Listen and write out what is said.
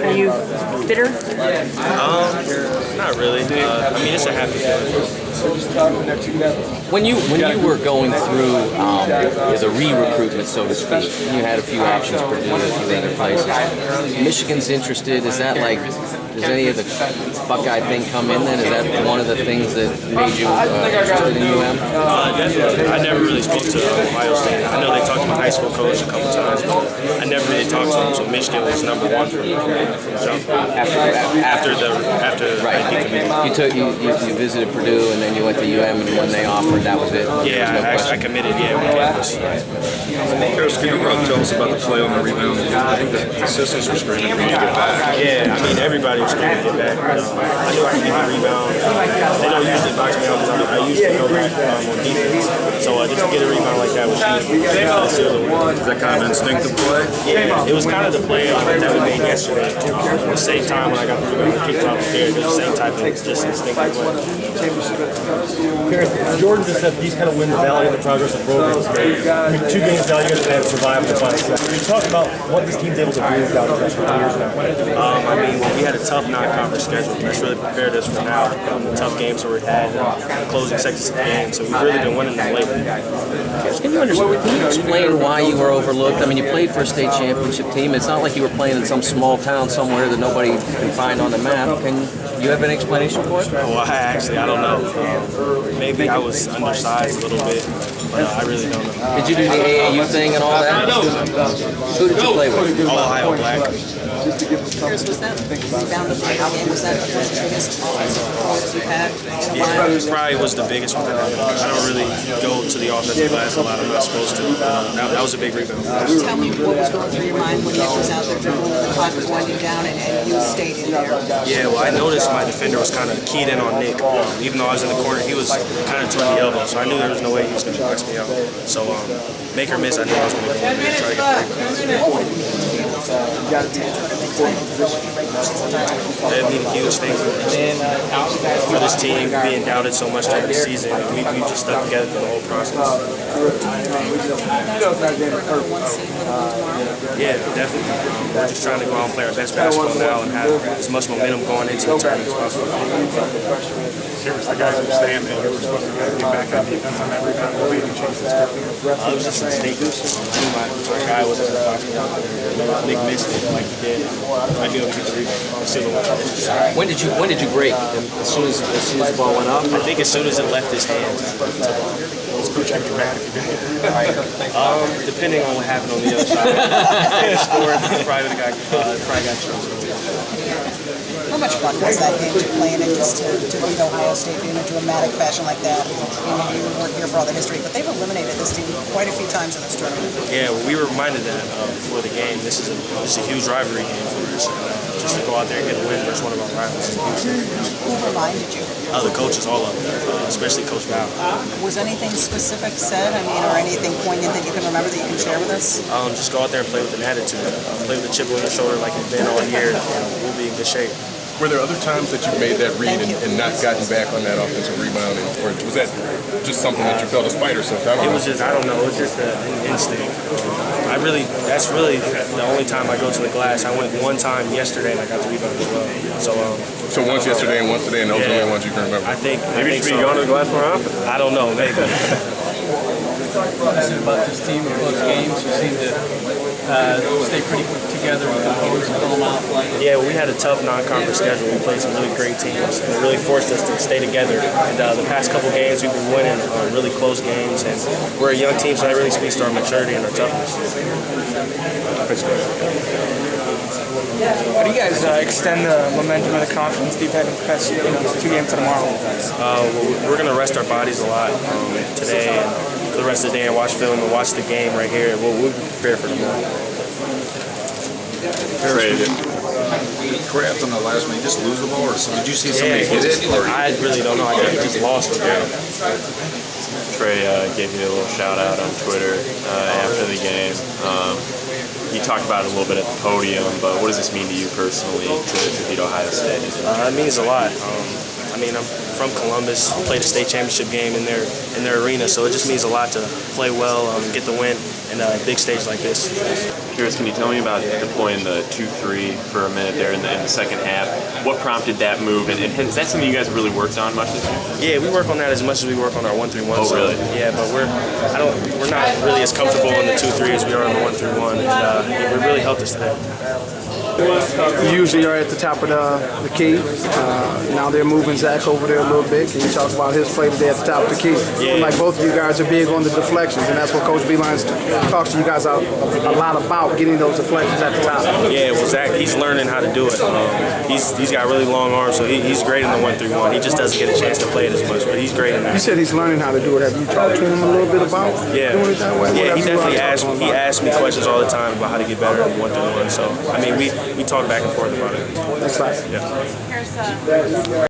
Are you bitter? Not really. I mean, it's a happy feeling. When you were going through the re-recruitment, so to speak, you had a few options, Purdue, a few other places. Michigan's interested. Is that like, does any of the Buckeye thing come in then? Is that one of the things that made you interested in UM? Definitely. I never really spoke to Ohio State. I know they talked to my high school coach a couple times, but I never really talked to him. So Michigan was number one from jump. After right. You visited Purdue and then you went to UM, and when they offered, that was it. Yeah, I committed. Yeah, on campus. Caris, can you tell us about the play on the rebound? I think the assistants were screaming for you to get back. Yeah, I mean everybody was screaming to get back. I knew I could get the rebound. They don't usually box me out because I usually go back on defense. So just to get a rebound like that was huge. Is that kind of instinctive play? Yeah, it was kind of the play that we made yesterday. At the same time when I got the rebound, kicked off the it was the same type of just instinctive play. Jordan just said these kind of wins validate the progress of programs. I mean, 2 games now, you guys have survived the final set. Can you talk about what this team's able to do down the stretch for 2 years now? I mean, we had a tough non-conference schedule. That's really prepared us for now. The tough games that we had, closing sections of the game. So we've really been winning them lately. Can you explain why you were overlooked? I mean, you played for a state championship team. It's not like you were playing in some small town somewhere that nobody can find on the map. Can you have an explanation for it? Well, I don't know. Maybe I was undersized a little bit, but I really don't know. Did you do the AAU thing and all that? Who did you play with? Ohio Black. Caris, was that rebound of the game? Was that the biggest offensive performance you've had? Yeah, it probably was the biggest one. I don't really go to the offensive glass a lot. I'm not supposed to. That was a big rebound. Tell me what was going through your mind when Nick was out there dribbling and the clock was winding down and you stayed in there? Yeah, well, I noticed my defender was kind of keyed in on Nick. Even though I was in the corner, he was kind of toward the elbow, so I knew there was no way he was going to box me out. So, make or miss, I knew I was going to go in and try to get the That'd be a huge thing for this team being doubted so much during the season. We just stuck together through the whole process. Yeah, definitely. We're just trying to go out and play our best basketball now and have as much momentum going into the tournament as possible. The guys were saying that you were supposed to get back on defense on that rebound. What made you change the script? It was just instinctive. I knew my guy was going to box me out there. Nick missed it like he did. I knew he could get the rebound. When did you break? As soon as the ball went up? I think as soon as it left his hands. Depending on what happened on the other side. If he scored, probably got chosen. How much fun was that game to play in and just to beat Ohio State in a dramatic fashion like that? You weren't here for all the history, but they've eliminated this team quite a few times in this tournament. Yeah, well, we were reminded that before the game. This is a huge rivalry game for us. Just to go out there and get a win versus one of our rivals. Who reminded you? The coaches, all of them, especially Coach Val. Was anything specific said? I mean, or anything poignant that you can remember that you can share with us? Just go out there and play with an attitude. Play with a chip on your shoulder like it's been all year. We'll be in good shape. Were there other times that you made that read and not gotten back on that offensive rebound? Or was that just something that you felt a spider sense? It was just, I don't know, it was just an instinct. That's really the only time I go to the glass. I went one time yesterday and I got the rebound as well. So once yesterday and once today, and those are the only ones you can remember? I think maybe you should be going to the glass more often? I don't know, maybe. About this team in close games, you seem to stay pretty together with the boys, fill them out. Yeah, we had a tough non-conference schedule. We played some really great teams, and it really forced us to stay together. And the past couple games, we've been winning really close games, and we're a young team, so that really speaks to our maturity and our toughness. How do you guys extend the momentum of the conference deep head and press 2 games to tomorrow? We're going to rest our bodies a lot today and for the rest of the day and watch film and watch the game right here. We'll be prepared for tomorrow. Craft on the last one, you just lose the ball, or did you see somebody hit it? I really don't know. I think he just lost it. Trey gave you a little shout out on Twitter after the game. You talked about it a little bit at the podium, but what does this mean to you personally to beat Ohio State? It means a lot. I mean, I'm from Columbus, played a state championship game in their arena, so it just means a lot to play well, get the win in a big stage like this. curious, can you tell me about deploying the 2-3 for a minute there in the second half? What prompted that move, and is that something you guys have really worked on much this year? Yeah, we work on that as much as we work on our 1-3-1. Oh, really? Yeah, but we're not really as comfortable on the 2-3 as we are on the 1-3-1, and it really helped us today. You usually are at the top of the key. Now they're moving Zach over there a little bit. Can you talk about his play today at the top of the key? Yeah. Like both of you guys are big on the deflections, and that's what Coach Beeline talks to you guys a lot about, getting those deflections at the top. Yeah, well, Zach, he's learning how to do it. He's got really long arms, so he's great in the 1-3-1. He just doesn't get a chance to play it as much, but he's great in that. You said he's learning how to do it. Have you talked to him a little bit about doing it that way? Yeah, he definitely asks me questions all the time about how to get better at 1-3-1. So, I mean, we talk back and forth about it. Thanks, Yeah.